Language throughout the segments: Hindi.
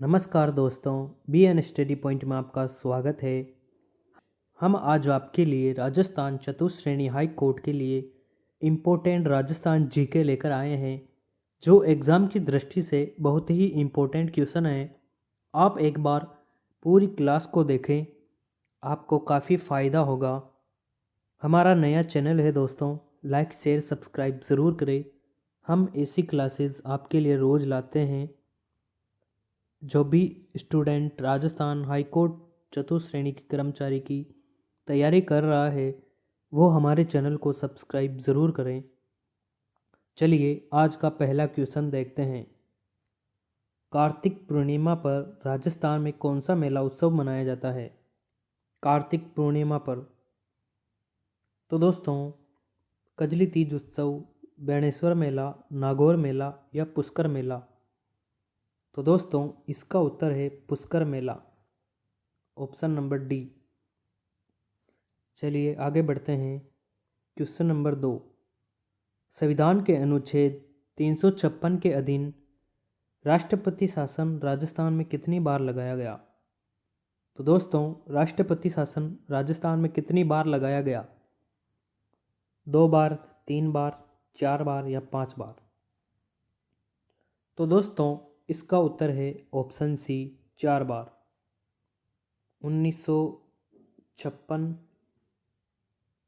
नमस्कार दोस्तों, बी एन स्टडी पॉइंट में आपका स्वागत है। हम आज आपके लिए राजस्थान चतुश्रेणी हाई कोर्ट के लिए इम्पोर्टेंट राजस्थान जीके लेकर आए हैं, जो एग्ज़ाम की दृष्टि से बहुत ही इम्पोर्टेंट क्वेश्चन है। आप एक बार पूरी क्लास को देखें, आपको काफ़ी फ़ायदा होगा। हमारा नया चैनल है दोस्तों, लाइक शेयर सब्सक्राइब ज़रूर करें। हम ऐसी क्लासेस आपके लिए रोज़ लाते हैं। जो भी स्टूडेंट राजस्थान हाई कोर्ट चतुश्रेणी के कर्मचारी की तैयारी कर रहा है, वो हमारे चैनल को सब्सक्राइब ज़रूर करें। चलिए आज का पहला क्वेश्चन देखते हैं। कार्तिक पूर्णिमा पर राजस्थान में कौन सा मेला उत्सव मनाया जाता है? कार्तिक पूर्णिमा पर तो दोस्तों, कजली तीज उत्सव, बेणेश्वर मेला, नागौर मेला या पुष्कर मेला? तो दोस्तों, इसका उत्तर है पुष्कर मेला, ऑप्शन नंबर डी। चलिए आगे बढ़ते हैं। Question number 2। संविधान के अनुच्छेद 356 के अधीन राष्ट्रपति शासन राजस्थान में कितनी बार लगाया गया? तो दोस्तों, राष्ट्रपति शासन राजस्थान में कितनी बार लगाया गया? 2 बार, 3 बार, 4 बार या 5 बार? तो दोस्तों, इसका उत्तर है ऑप्शन सी, 4 बार। 1956,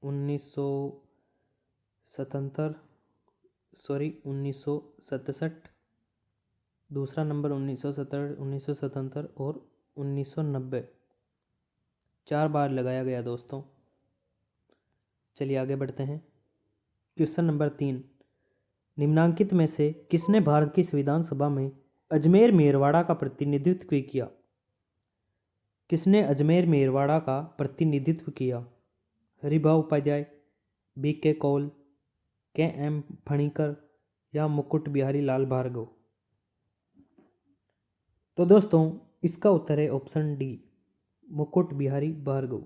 1967, दूसरा नंबर 1977 और 1990, 4 बार लगाया गया दोस्तों। चलिए आगे बढ़ते हैं। Question number 3। निम्नांकित में से किसने भारत की संविधान सभा में अजमेर मेरवाड़ा का प्रतिनिधित्व किया? किसने अजमेर मेरवाड़ा का प्रतिनिधित्व किया? हरिभाऊ उपाध्याय, बी के कौल, के एम फणिकर या मुकुट बिहारी लाल भार्गव? तो दोस्तों, इसका उत्तर है ऑप्शन डी, मुकुट बिहारी भार्गव।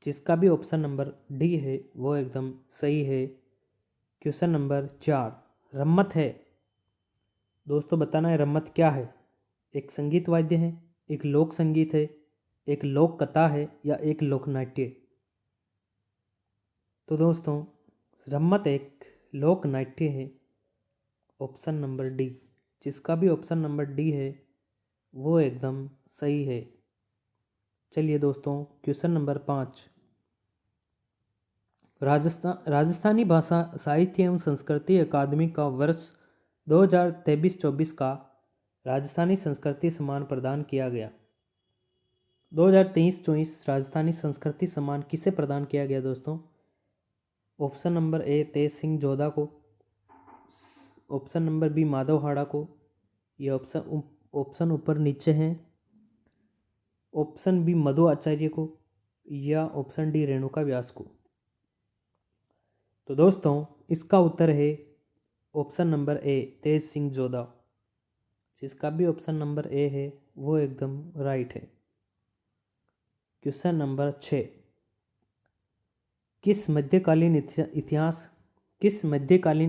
जिसका भी ऑप्शन नंबर डी है वो एकदम सही है। Question number 4। रम्मत है दोस्तों, बताना है रम्मत क्या है? एक संगीत वाद्य है, एक लोक संगीत है, एक लोक कथा है या एक लोक नाट्य? तो दोस्तों, रम्मत एक लोक नाट्य है, ऑप्शन नंबर डी। जिसका भी ऑप्शन नंबर डी है वो एकदम सही है। चलिए दोस्तों, क्वेश्चन नंबर 5। राजस्थानी भाषा साहित्य एवं संस्कृति अकादमी का वर्ष 2023-24 का राजस्थानी संस्कृति सम्मान प्रदान किया गया। 2023-24 राजस्थानी संस्कृति सम्मान किसे प्रदान किया गया दोस्तों? ऑप्शन नंबर ए तेज सिंह जोधा को, ऑप्शन नंबर बी माधव हाड़ा को, ये ऑप्शन ऊपर नीचे हैं। ऑप्शन बी मधु आचार्य को या ऑप्शन डी रेणुका व्यास को? तो दोस्तों, इसका उत्तर है ऑप्शन नंबर ए तेज सिंह जोधा। जिसका भी ऑप्शन नंबर ए है वो एकदम राइट है। Question number 6। किस मध्यकालीन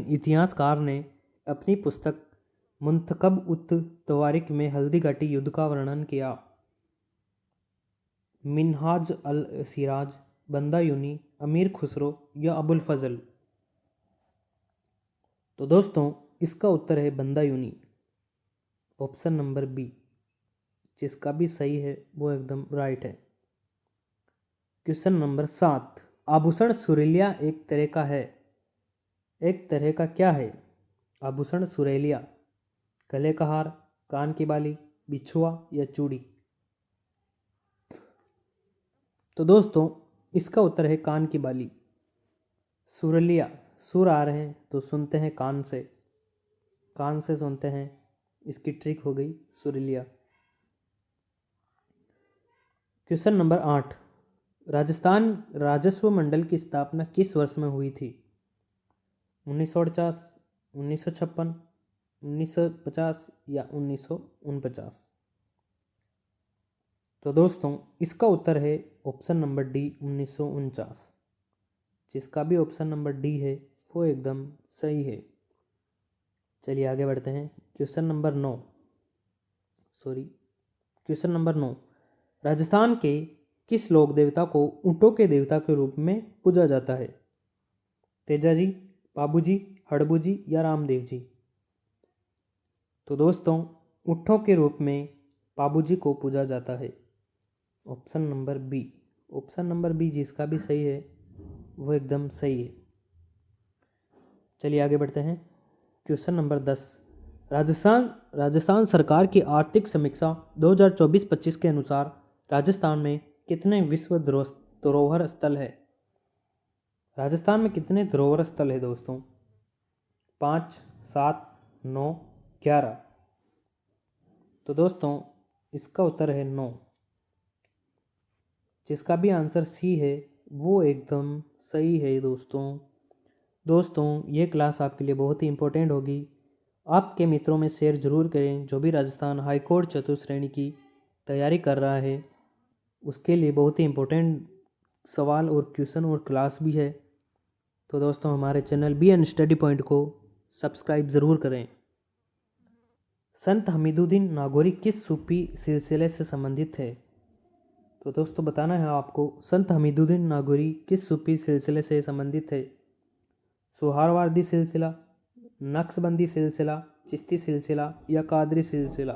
इतिहासकार ने अपनी पुस्तक मुंतखब उत तवारिक में हल्दी घाटी युद्ध का वर्णन किया? मिन्हाज अल सिराज, बंदा यूनी, अमीर खुसरो या अबुल फजल? तो दोस्तों, इसका उत्तर है बंदा यूनी, ऑप्शन नंबर बी। जिसका भी सही है वो एकदम राइट है। Question number 7। आभूषण सुरीलिया एक तरह का क्या है? आभूषण सुरीलिया, गले का हार, कान की बाली, बिछुआ या चूड़ी? तो दोस्तों, इसका उत्तर है कान की बाली। सुरीलिया, सुर आ रहे हैं तो सुनते हैं कान से सुनते हैं, इसकी ट्रिक हो गई सुरीलिया। Question number 8। राजस्थान राजस्व मंडल की स्थापना किस वर्ष में हुई थी? 1948, 1956, 1950 या 1949? तो दोस्तों, इसका उत्तर है ऑप्शन नंबर डी, 1949। जिसका भी ऑप्शन नंबर डी है वो एकदम सही है। चलिए आगे बढ़ते हैं। Question number 9। Question number 9, Rajasthan के किस लोक देवता को ऊँटों के देवता के रूप में पूजा जाता है? तेजा जी, बाबू जी, हड़बू जी या रामदेव जी? तो दोस्तों ऊँटों के रूप में बाबू जी को पूजा जाता है। Option number B, option number B जिसका भी सही है वो एकदम सही है। चलिए आगे बढ़ते हैं। क्वेश्चन नंबर 10, राजस्थान सरकार की आर्थिक समीक्षा 2024-25 के अनुसार राजस्थान में कितने विश्व धरोहर स्थल है? राजस्थान में कितने धरोहर स्थल है दोस्तों? 5, 7, 9, 11। तो दोस्तों इसका उत्तर है 9। जिसका भी आंसर सी है वो एकदम सही है दोस्तों ये क्लास आपके लिए बहुत ही इम्पोर्टेंट होगी। आपके मित्रों में शेयर ज़रूर करें। जो भी राजस्थान हाई कोर्ट चतुश्रेणी की तैयारी कर रहा है उसके लिए बहुत ही इम्पोर्टेंट सवाल और क्वेश्चन और क्लास भी है। तो दोस्तों हमारे चैनल BN स्टडी पॉइंट को सब्सक्राइब ज़रूर करें। संत हमीदुद्दीन नागौरी किस सूफी सिलसिले से संबंधित है? तो दोस्तों बताना है आपको, संत हमीदुद्दीन नागौरी किस सूफी सिलसिले से संबंधित है? सुहारवार्दी सिलसिला, नक्शबंदी सिलसिला, चिश्ती सिलसिला या कादरी सिलसिला?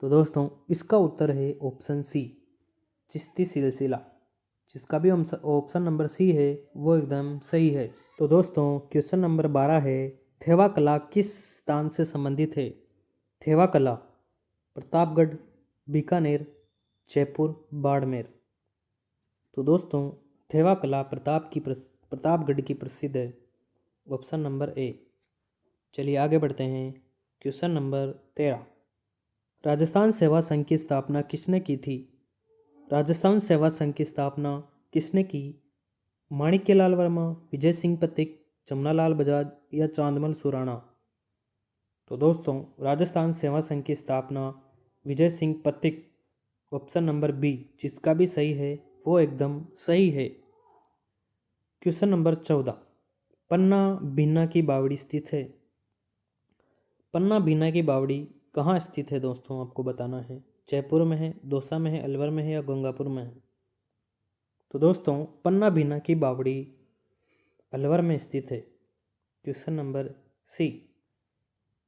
तो दोस्तों इसका उत्तर है ऑप्शन सी, चिश्ती सिलसिला। जिसका भी ऑप्शन नंबर सी है वो एकदम सही है। तो दोस्तों क्वेश्चन नंबर 12 है, थेवा कला किस स्थान से संबंधित है? थेवा कला प्रतापगढ़, बीकानेर, जयपुर, बाड़मेर? तो दोस्तों थेवा कला प्रतापगढ़ की प्रसिद्ध है। ऑप्शन नंबर ए। चलिए आगे बढ़ते हैं। क्वेश्चन नंबर 13, राजस्थान सेवा संघ की स्थापना किसने की थी? राजस्थान सेवा संघ की स्थापना किसने की? माणिक्यलाल वर्मा, विजय सिंह पथिक, जमनालाल बजाज या चांदमल सुराणा? तो दोस्तों राजस्थान सेवा संघ की स्थापना Vijay Singh Pathik, option number B जिसका भी सही है वो एकदम सही है। क्वेश्चन नंबर 14, पन्ना बीना की बावड़ी स्थित है? पन्ना बीना की बावड़ी कहाँ स्थित है दोस्तों आपको बताना है। जयपुर में है, दौसा में है, अलवर में है या गंगापुर में है? तो दोस्तों पन्ना बीना की बावड़ी अलवर में स्थित है। Question number C,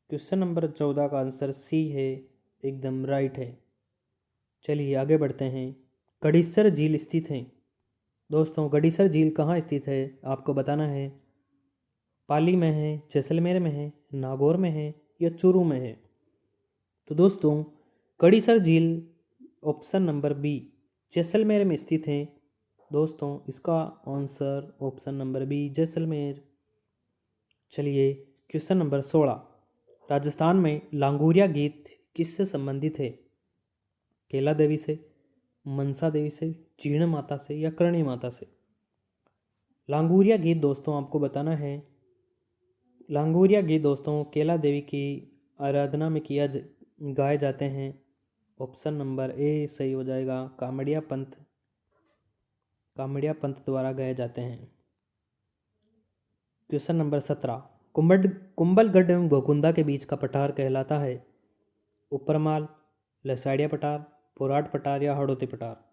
question number 14 का आंसर सी है, एकदम राइट है। चलिए आगे बढ़ते हैं। गड़ीसर झील स्थित है? दोस्तों गड़ीसर झील कहाँ स्थित है आपको बताना है। पाली में है, जैसलमेर में है, नागौर में है या चूरू में है? तो दोस्तों गड़ीसर झील ऑप्शन नंबर बी जैसलमेर में स्थित है। दोस्तों इसका answer option number B Jaisalmer. चलिए क्वेश्चन नंबर 16, राजस्थान में लांगूरिया गीत किससे संबंधित है? केला देवी से, मनसा देवी से, जीर्ण माता से या करणी माता से? लांगूरिया गीत दोस्तों आपको बताना है। लांगूरिया गीत दोस्तों केला देवी की आराधना में गाए जाते हैं। ऑप्शन नंबर ए सही हो जाएगा, कामड़िया पंथ द्वारा गाए जाते हैं। क्वेश्चन नंबर 17, कुंभलगढ़ एवं गोकुंदा के बीच का पठार कहलाता है? ऊपरमाल, लसाड़िया पठार, पोराट पठार या हड़ौती पठार?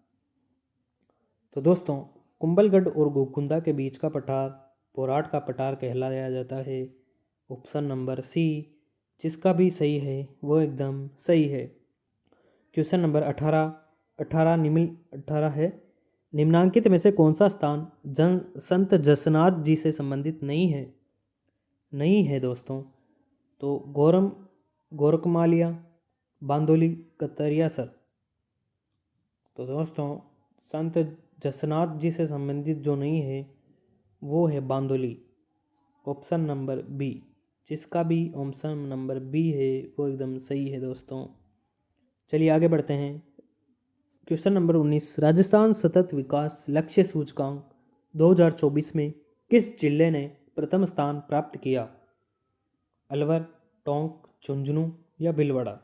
तो दोस्तों कुंभलगढ़ और गोकुंदा के बीच का पठार पोराट का पठार कहलाया जाता है। ऑप्शन नंबर सी जिसका भी सही है वो एकदम सही है। क्वेश्चन नंबर 18 है, निम्नांकित में से कौन सा स्थान संत जसनाथ जी से संबंधित नहीं है दोस्तों? तो गोरखमालिया, बांदोली, कतरियासर? तो दोस्तों संत जसनाथ जी से संबंधित जो नहीं है वो है बांदोली। ऑप्शन नंबर बी जिसका भी ऑप्शन नंबर बी है वो एकदम सही है दोस्तों। चलिए आगे बढ़ते हैं। क्वेश्चन नंबर 19, राजस्थान सतत विकास लक्ष्य सूचकांक 2024 में किस जिले ने प्रथम स्थान प्राप्त किया? अलवर, टोंक, झुंझुनू या भीलवाड़ा?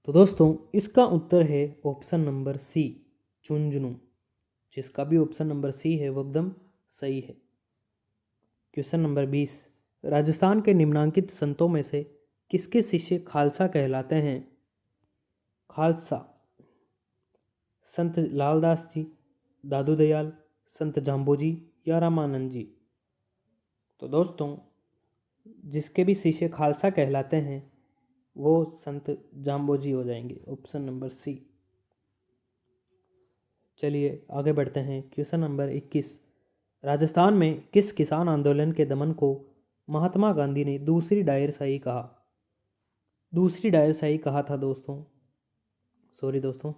तो दोस्तों इसका उत्तर है ऑप्शन नंबर सी झुंझुनू। जिसका भी ऑप्शन नंबर सी है वो एकदम सही है। क्वेश्चन नंबर 20, राजस्थान के निम्नांकित संतों में से किसके शिष्य खालसा कहलाते हैं? खालसा संत लालदास जी, दादू दयाल, संत जाम्बोजी या रामानंद जी। तो दोस्तों जिसके भी शिष्य खालसा कहलाते हैं वो संत जाम्बोजी हो जाएंगे, ऑप्शन नंबर सी। चलिए आगे बढ़ते हैं। Question number 21। राजस्थान में किस किसान आंदोलन के दमन को महात्मा गांधी ने दूसरी डायरशाही कहा? दूसरी डायरशाही कहा था दोस्तों, सॉरी दोस्तों,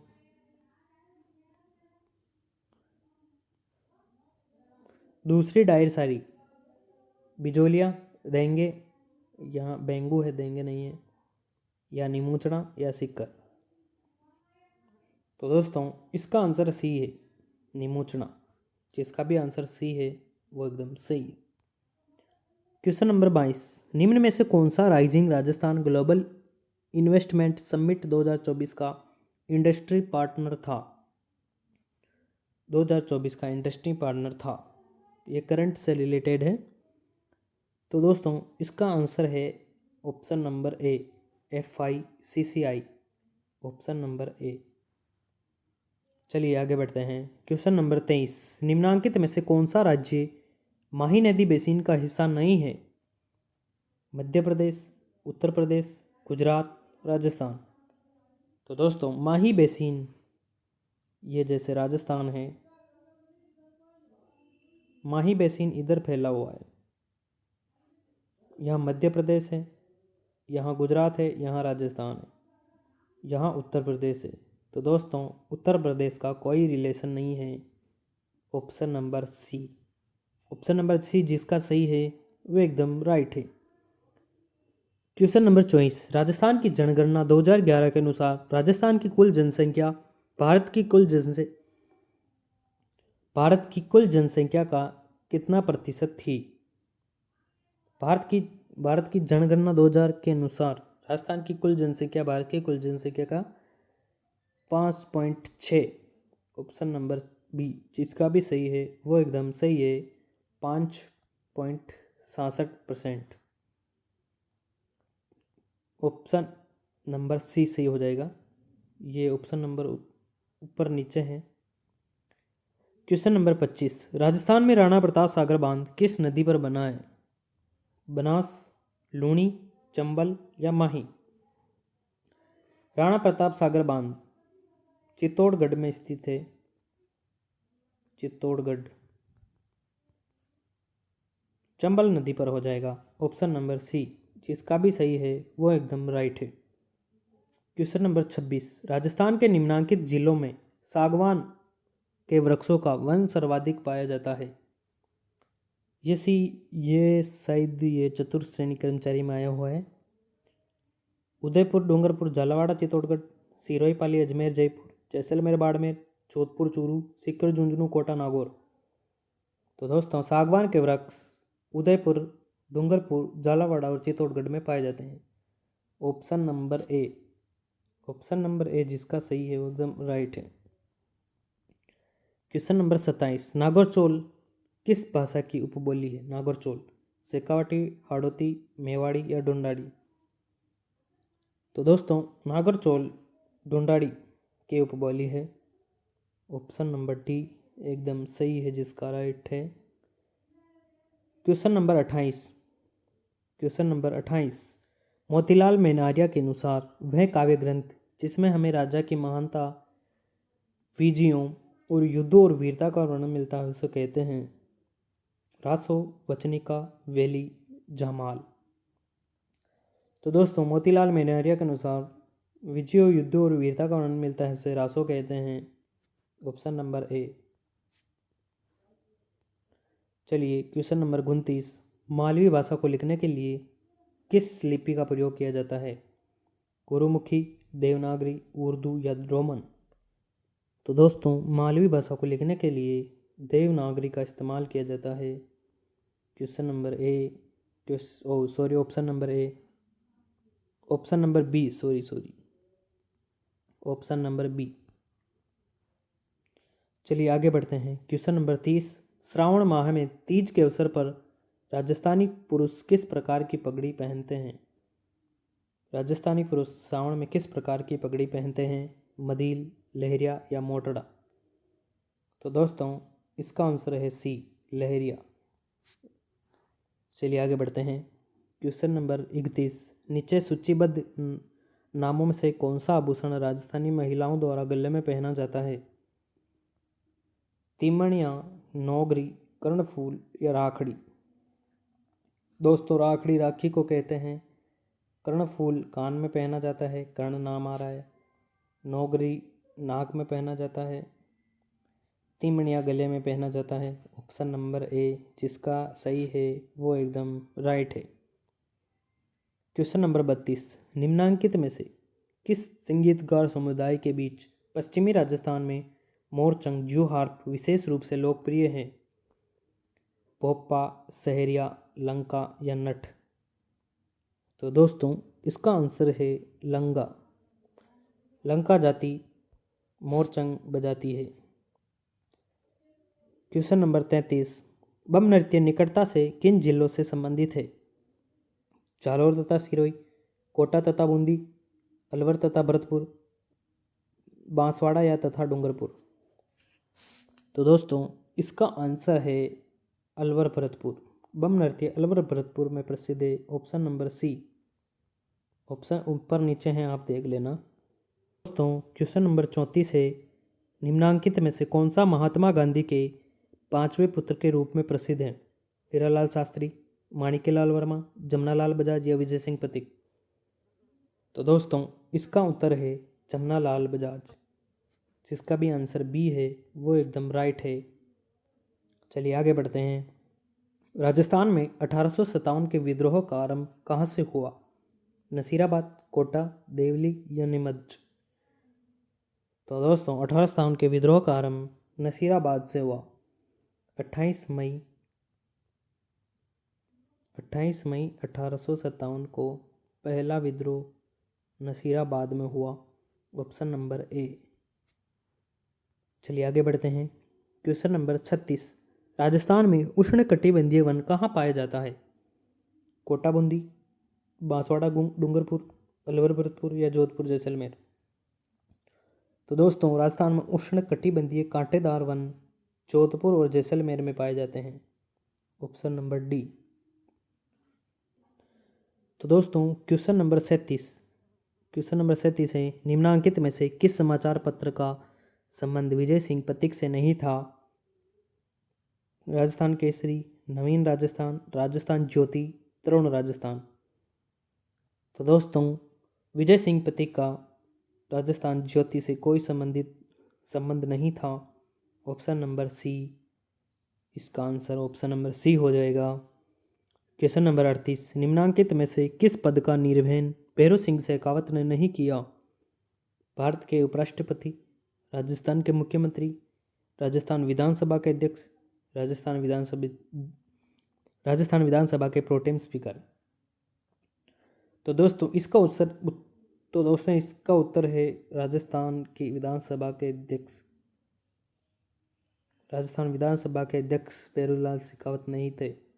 दूसरी डायरशाही बिजोलिया, देंगे, यहाँ बेंगू है, देंगे नहीं है, या निमूचना या सिक्कर। तो दोस्तों इसका आंसर सी है, निमूचना। जिसका भी आंसर सी है वो एकदम सही है। Question number 22। निम्न में से कौन सा rising Rajasthan global investment summit 2024 का इंडस्ट्री पार्टनर था? 2024 का इंडस्ट्री पार्टनर था, ये करंट से रिलेटेड है। तो दोस्तों इसका आंसर है ऑप्शन नंबर ए, FICCI, ऑप्शन नंबर ए। चलिए आगे बढ़ते हैं। Question number 23। निम्नांकित में से कौन सा राज्य माही नदी बेसिन का हिस्सा नहीं है? मध्य प्रदेश, उत्तर प्रदेश, गुजरात, राजस्थान। तो दोस्तों माही बेसिन ये जैसे राजस्थान है, माही बेसिन इधर फैला हुआ है, यहाँ मध्य प्रदेश है, यहाँ गुजरात है, यहाँ राजस्थान है, यहाँ उत्तर प्रदेश है। तो दोस्तों उत्तर प्रदेश का कोई रिलेशन नहीं है, option number C. Option number C जिसका सही है वो एकदम राइट है। Question number 24। राजस्थान की जनगणना 2011 के अनुसार राजस्थान की कुल जनसंख्या भारत की कुल जनसंख्या का कितना प्रतिशत थी? भारत की जनगणना 2000 के अनुसार राजस्थान की कुल जनसंख्या भारत की कुल जनसंख्या का 5.6, ऑप्शन नंबर बी। जिसका भी सही है वो एकदम सही है, 5.67%। ऑप्शन नंबर सी सही हो जाएगा, ये ऑप्शन नंबर ऊपर नीचे है। Question number 25। राजस्थान में राणा प्रताप सागर बांध किस नदी पर बना है? बनास, लूनी, चंबल या माही। राणा प्रताप सागर बांध चित्तौड़गढ़ में स्थित है, चित्तौड़गढ़, चंबल नदी पर हो जाएगा, ऑप्शन नंबर सी। जिसका भी सही है वो एकदम राइट है। Question number 26। राजस्थान के निम्नांकित जिलों में सागवान के वृक्षों का वन सर्वाधिक पाया जाता है? ये शायद ये चतुर्थ श्रेणी कर्मचारी में आया हुआ है। उदयपुर, डूंगरपुर, झालावाड़, चित्तौड़गढ़, सिरोही, पाली, अजमेर, जयपुर, जैसलमेर, बाड़मेर, जोधपुर, चूरू, सीकर, झुंझुनू, कोटा, नागौर। तो दोस्तों सागवान के वृक्ष उदयपुर, डूंगरपुर, झालावाड़ और चित्तौड़गढ़ में पाए जाते हैं, option number A. Option number ए जिसका सही है वो एकदम राइट है। Question number 27। नागौरचोल किस भाषा की उपबोली है? नागौरचोल शेखावटी, हाड़ौती, मेवाड़ी या ढूंढाड़ी। तो दोस्तों नागौरचोल ढूंढाड़ी की उपबोली है, ऑप्शन नंबर डी एकदम सही है, जिसका राइट है। Question number 28। Question number 28। Motilal Menaria के अनुसार वह काव्य ग्रंथ जिसमें हमें राजा की महानता, विजयों और युद्धों और वीरता का वर्णन मिलता है उसे कहते हैं? रासो, वचनिका, वेली, जमाल। तो दोस्तों मोतीलाल मेनारिया के अनुसार विजयों, युद्धों और वीरता का वर्णन मिलता है उसे रासो कहते हैं, ऑप्शन नंबर ए। चलिए क्वेश्चन नंबर 29। मालवी भाषा को लिखने के लिए किस लिपि का प्रयोग किया जाता है? गुरुमुखी, देवनागरी, उर्दू या रोमन। तो दोस्तों मालवी भाषा को लिखने के लिए देवनागरी का इस्तेमाल किया जाता है। Question number A, option number A, option number B, option number B. चलिए आगे बढ़ते हैं। Question number 30। श्रावण माह में तीज के अवसर पर राजस्थानी पुरुष किस प्रकार की पगड़ी पहनते हैं? राजस्थानी पुरुष सावन में किस प्रकार की पगड़ी पहनते हैं? मदील, लहरिया या मोटड़ा? तो दोस्तों इसका आंसर है सी, लहरिया। चलिए आगे बढ़ते हैं। क्वेश्चन नंबर 31, नीचे सूचीबद्ध नामों में से कौन सा आभूषण राजस्थानी महिलाओं द्वारा गले में पहना जाता है? तिमणिया, नौगरी, कर्णफूल या राखड़ी? दोस्तों राखड़ी राखी को कहते हैं। कर्णफूल कान में पहना जाता है, कर्ण नाम आ रहा है। नौगरी नाक में पहना जाता है। तिमणिया गले में पहना जाता है। ऑप्शन नंबर ए जिसका सही है वो एकदम राइट है। क्वेश्चन नंबर 32, निम्नांकित में से किस संगीतकार समुदाय के बीच पश्चिमी राजस्थान में मोरचंग जू हार्प विशेष रूप से लोकप्रिय है? पोप्पा, सहरिया, लंका या नट? तो दोस्तों इसका आंसर है लंगा। लंका जाति मोरचंग बजाती है। क्वेश्चन नंबर 33, बम नृत्य निकटता से किन जिलों से संबंधित है? जालौर तथा सिरोही, कोटा तथा बूंदी, अलवर तथा भरतपुर, बांसवाड़ा या तथा डूंगरपुर? तो दोस्तों इसका आंसर है अलवर भरतपुर। बम नृत्य अलवर भरतपुर में प्रसिद्ध है। Option number C. ऑप्शन ऊपर नीचे हैं, आप देख लेना। दोस्तों क्वेश्चन नंबर 34 है, निम्नांकित में से कौन सा महात्मा गांधी के 5वें पुत्र के रूप में प्रसिद्ध है? हीरालाल शास्त्री, माणिक्यलाल वर्मा, जमनालाल बजाज या विजय सिंह पथिक? तो दोस्तों इसका उत्तर है जमनालाल बजाज, जिसका भी आंसर बी है वो एकदम राइट है। चलिए आगे बढ़ते हैं। राजस्थान में 1857 के विद्रोह का आरंभ कहाँ से हुआ? नसीराबाद, कोटा, देवली या नीमच? तो दोस्तों 1857 के विद्रोह का आरंभ नसीराबाद से हुआ। 28 मई 1857 को पहला विद्रोह नसीराबाद में हुआ। ऑप्शन नंबर ए। चलिए आगे बढ़ते हैं। क्वेश्चन नंबर 36, राजस्थान में उष्णकटिबंधीय वन कहाँ पाया जाता है? कोटा बूंदी, बांसवाड़ा डूंगरपुर, अलवर भरतपुर या जोधपुर जैसलमेर? तो दोस्तों राजस्थान में उष्णकटिबंधीय कांटेदार वन जोधपुर और जैसलमेर में पाए जाते हैं। Option number D. तो दोस्तों क्वेश्चन नंबर 37 है, निम्नांकित में से किस समाचार पत्र का संबंध विजय सिंह पथिक से नहीं था? राजस्थान केसरी, नवीन राजस्थान, राजस्थान ज्योति, तरुण राजस्थान? तो दोस्तों विजय सिंह पथिक का राजस्थान ज्योति से कोई संबंध नहीं था। ऑप्शन नंबर सी इसका आंसर ऑप्शन नंबर सी हो जाएगा। क्वेश्चन नंबर 38, निम्नांकित में से किस पद का निर्वहन भैरों सिंह शेखावत ने नहीं किया? भारत के उपराष्ट्रपति, राजस्थान के मुख्यमंत्री, राजस्थान विधानसभा के अध्यक्ष, राजस्थान विधानसभा के प्रोटेम स्पीकर? तो दोस्तों इसका उत्तर है राजस्थान की विधानसभा के अध्यक्ष। राजस्थान विधानसभा के अध्यक्ष भैरूलाल शेखावत नहीं थे।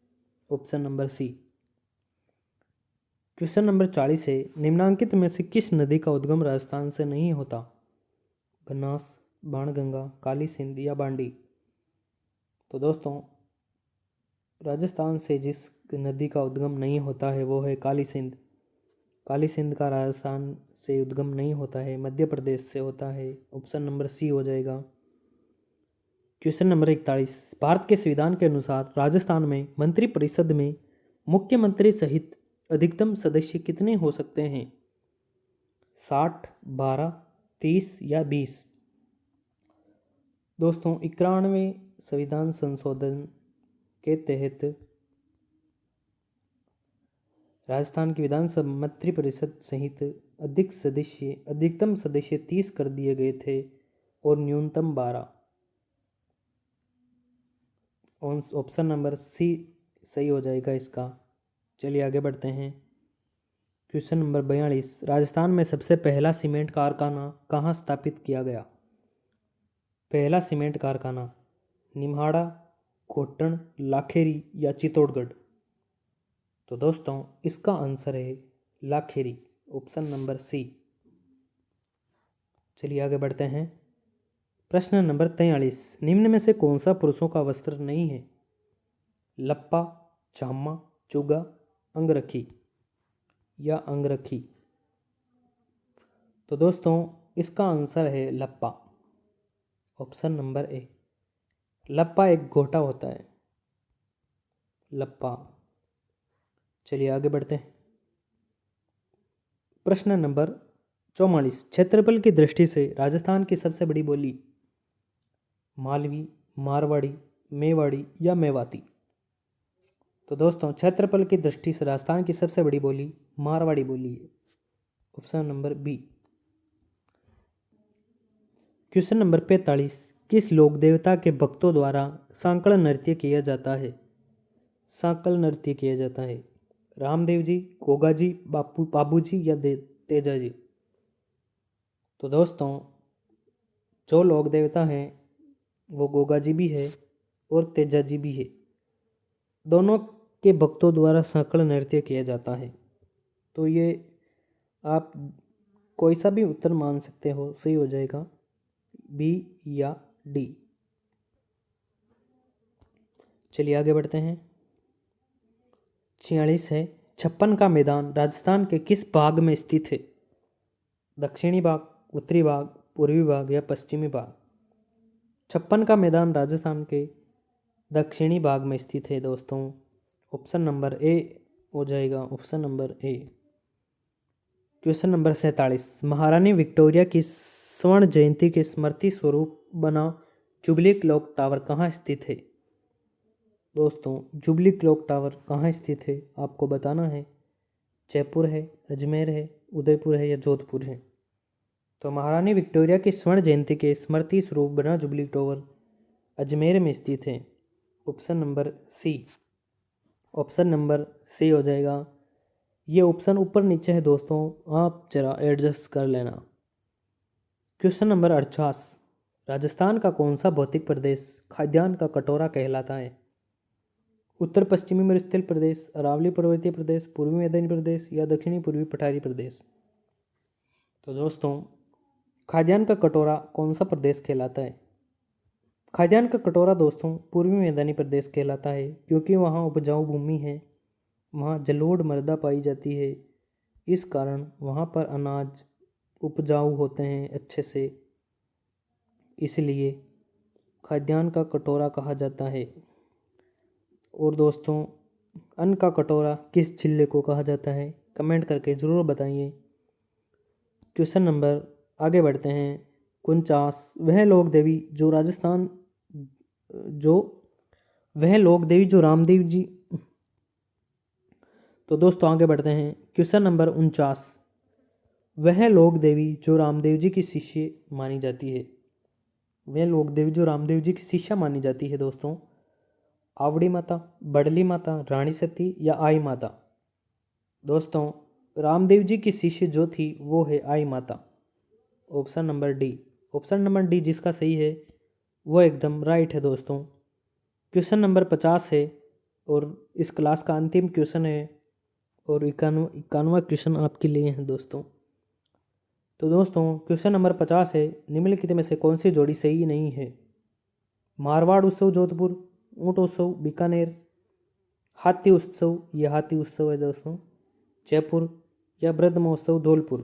Option number C. Question number 40 है, निम्नांकित में से किस नदी का उद्गम राजस्थान से नहीं होता? बनास, बाणगंगा, काली सिंध या बांडी? तो दोस्तों राजस्थान से जिस नदी का उद्गम नहीं होता है वो है काली सिंध। काली सिंध का राजस्थान से उद्गम नहीं होता है, मध्य प्रदेश से होता है। ऑप्शन नंबर सी हो जाएगा। क्वेश्चन नंबर 41, भारत के संविधान के अनुसार राजस्थान में मंत्रिपरिषद में मुख्यमंत्री सहित अधिकतम सदस्य कितने हो सकते हैं? 60, 12, 30 या 20? दोस्तों 91वें संविधान संशोधन के तहत राजस्थान की विधानसभा मंत्रिपरिषद सहित अधिकतम सदस्य 30 कर दिए गए थे और न्यूनतम 12। ऑप्शन नंबर सी सही हो जाएगा इसका। चलिए आगे बढ़ते हैं। क्वेश्चन नंबर 42, राजस्थान में सबसे पहला सीमेंट कारखाना कहाँ स्थापित किया गया? पहला सीमेंट कारखाना निम्हाड़ा, कोट्टन, लाखेरी या चित्तौड़गढ़? तो दोस्तों इसका आंसर है लाखेरी। ऑप्शन नंबर सी। चलिए आगे बढ़ते हैं। प्रश्न नंबर 43, निम्न में से कौन सा पुरुषों का वस्त्र नहीं है? लप्पा, चामा, चुगा, अंगरखी या अंगरखी। तो दोस्तों इसका आंसर है लप्पा, ऑप्शन नंबर ए। लप्पा एक घोटा होता है, लप्पा। चलिए आगे बढ़ते हैं। प्रश्न नंबर 44, क्षेत्रफल की दृष्टि से राजस्थान की सबसे बड़ी बोली? मालवी, मारवाड़ी, मेवाड़ी या मेवाती। तो दोस्तों क्षेत्रफल की दृष्टि से राजस्थान की सबसे बड़ी बोली मारवाड़ी बोली है, option number B. Question number 45, किस लोक देवता के भक्तों द्वारा सांकड़ नृत्य किया जाता है? सांकड़ नृत्य किया जाता है? रामदेव जी, गोगा जी, बाबू जी या तेजा जी। तो दोस्तों जो लोक देवता हैं वो गोगा जी भी है और तेजा जी भी है। दोनों के भक्तों द्वारा सांकड़ नृत्य किया जाता है। तो ये आप कोई सा भी उत्तर मान सकते हो, सही हो जाएगा, बी या डी। चलिए आगे बढ़ते हैं। 46 है, छप्पन का मैदान राजस्थान के किस भाग में स्थित है? दक्षिणी भाग, उत्तरी भाग, पूर्वी भाग या पश्चिमी भाग। छप्पन का मैदान राजस्थान के दक्षिणी भाग में स्थित है दोस्तों, ऑप्शन नंबर ए हो जाएगा, ऑप्शन नंबर ए। क्वेश्चन नंबर 47, महारानी विक्टोरिया की स्वर्ण जयंती के स्मृति स्वरूप बना जुबली क्लॉक टावर कहाँ स्थित है? दोस्तों जुबली क्लॉक टावर कहाँ स्थित है आपको बताना है। जयपुर है, अजमेर है, उदयपुर है या जोधपुर है। तो महारानी विक्टोरिया की स्वर्ण जयंती के स्मृति स्वरूप बना जुबली टावर अजमेर में स्थित है, option number C. Option number C हो जाएगा। ये ऑप्शन ऊपर नीचे है दोस्तों, आप जरा एडजस्ट कर लेना। क्वेश्चन नंबर 48, राजस्थान का कौन सा भौतिक प्रदेश खाद्यान्न का कटोरा कहलाता है? उत्तर पश्चिमी मरुस्थल प्रदेश, अरावली पर्वतीय प्रदेश, पूर्वी मैदानी प्रदेश या दक्षिणी पूर्वी पठारी प्रदेश। तो दोस्तों खाद्यान्न का कटोरा कौन सा प्रदेश कहलाता है? खाद्यान्न का कटोरा दोस्तों पूर्वी मैदानी प्रदेश कहलाता है, क्योंकि वहाँ उपजाऊ भूमि है, वहाँ जलोढ़ मृदा पाई जाती है, इस कारण वहाँ पर अनाज उपजाऊ होते हैं अच्छे से, इसलिए खाद्यान्न का कटोरा कहा जाता है। और दोस्तों अन्न का कटोरा किस जिले को कहा जाता है? कमेंट करके ज़रूर बताइए। क्वेश्चन नंबर आगे बढ़ते हैं। 49, वह लोक देवी जो रामदेव जी। तो दोस्तों आगे बढ़ते हैं। क्वेश्चन नंबर 49, वह लोक देवी जो रामदेव जी की शिष्य मानी जाती है? वह लोक देवी जो रामदेव जी की शिष्या मानी जाती है दोस्तों, आवड़ी माता, बड़ली माता, रानी सती या आई माता। दोस्तों रामदेव जी की शिष्य जो थी वो है आई माता, option number D. Option number D जिसका सही है वो एकदम राइट है दोस्तों। क्वेश्चन नंबर 50 है और इस क्लास का अंतिम क्वेश्चन है और 51वां क्वेश्चन आपके लिए है दोस्तों। तो दोस्तों क्वेश्चन नंबर 50 है, निम्नलिखित में से कौन सी जोड़ी सही नहीं है? मारवाड़ उत्सव जोधपुर, ऊँट उत्सव बीकानेर, हाथी उत्सव, यह हाथी उत्सव है दोस्तों जयपुर या ब्रह्म महोत्सव धौलपुर।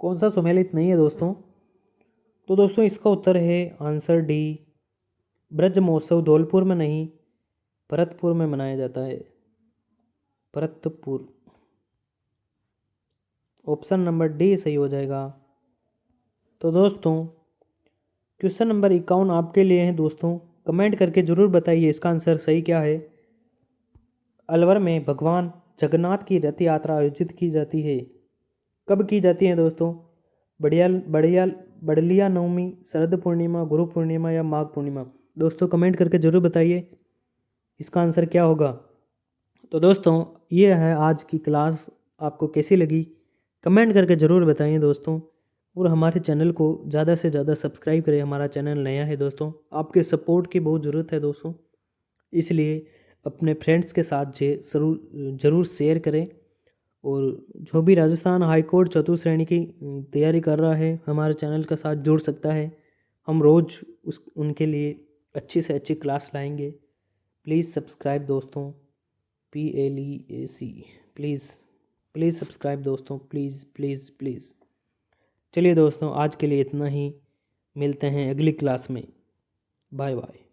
कौन सा सुमेलित नहीं है दोस्तों? तो दोस्तों इसका उत्तर है आंसर डी, ब्रज महोत्सव धौलपुर में नहीं भरतपुर में मनाया जाता है, भरतपुर। ऑप्शन नंबर डी सही हो जाएगा। तो दोस्तों क्वेश्चन नंबर 51 आपके लिए है दोस्तों, कमेंट करके ज़रूर बताइए इसका आंसर सही क्या है। अलवर में भगवान जगन्नाथ की रथ यात्रा आयोजित की जाती है, कब की जाती है दोस्तों? बड़लिया नवमी, शरद पूर्णिमा, गुरु पूर्णिमा या माघ पूर्णिमा। दोस्तों कमेंट करके ज़रूर बताइए इसका आंसर क्या होगा। तो दोस्तों ये है आज की क्लास, आपको कैसी लगी कमेंट करके ज़रूर बताइए दोस्तों। और हमारे चैनल को ज़्यादा से ज़्यादा सब्सक्राइब करें, हमारा चैनल नया है दोस्तों, आपके सपोर्ट की बहुत ज़रूरत है दोस्तों, इसलिए अपने फ्रेंड्स के साथ ज़रूर शेयर करें और जो भी राजस्थान हाई कोर्ट चतुर्थ श्रेणी की तैयारी कर रहा है हमारे चैनल के साथ जुड़ सकता है। हम रोज़ उनके लिए अच्छी से अच्छी क्लास लाएंगे। प्लीज़ सब्सक्राइब दोस्तों, PLEAC, प्लीज़ सब्सक्राइब दोस्तों, प्लीज़ प्लीज़ प्लीज़। चलिए दोस्तों, आज के लिए इतना ही। मिलते हैं अगली क्लास में। Bye bye.